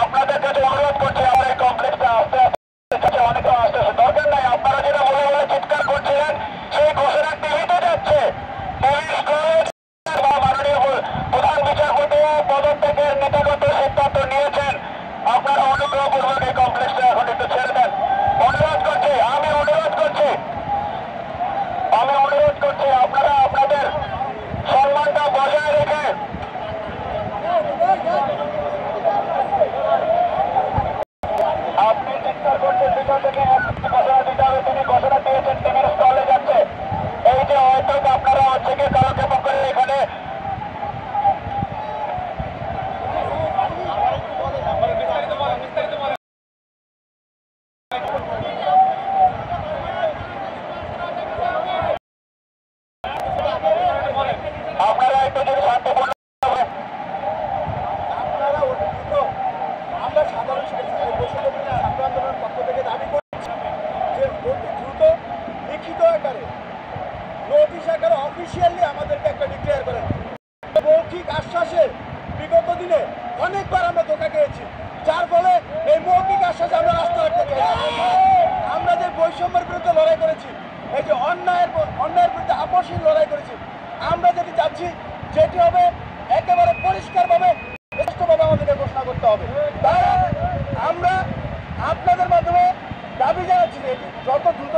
আপনাদের কাছে অনুরোধ করছি আমার এই কমপ্লেক্সটা আস্তে আস্তে অনেকে আসতে দরকার নাই। আপনারা যেটা বলে বলে চিৎকার করছিলেন সেই ঘোষণা টিভিতে যাচ্ছে। মাননীয় প্রধান বিচারপতি পদত্যাগের নীতিগত সিদ্ধান্ত নিয়েছেন। আপনারা অনুগ্রহপূর্বক এই কমপ্লেক্সটা এখন একটু ছেড়ে দেন। অনুরোধ করছি, আমি অনুরোধ করছি আপনারা আপনাদের সম্মানটা বজায় রেখে আপনি চিৎকার করছেন পিছন থেকে ঘোষণা দিতে হবে। তিনি ঘোষণা দিয়েছেন টিভির স্টলে যাচ্ছে। এই যে হয়তো আপনারা হচ্ছে গিয়ে কালক্ষেপণ করে এখানে আপনারা একটু যদি শান্তিপূর্ণ আমরা সাধারণ ছাত্র আন্দোলনের পক্ষ থেকে দাবি করছি যে অতি দ্রুত লিখিত আকারে নোটিশ আকারে অফিসিয়ালি আমাদেরকে একটা ডিক্লেয়ার করেন। মৌখিক আশ্বাসে বিগত দিনে অনেকবার আমরা ধোঁকা খেয়েছি, যার ফলে এই মৌখিক আশ্বাসে আমরা রাস্তা রাখতে চাই। আমরা যে বৈষম্যের বিরুদ্ধে লড়াই করেছি, এই যে অন্যায়ের বিরুদ্ধে আপসহীন লড়াই করেছি, আমরা যেটি চাচ্ছি যেটি হবে একেবারে পরিষ্কারভাবে স্পষ্টভাবে আমাদেরকে ঘোষণা করতে হবে। তাই আমরা আপনাদের মাধ্যমে দাবি জানাচ্ছি যে এটি যত দ্রুত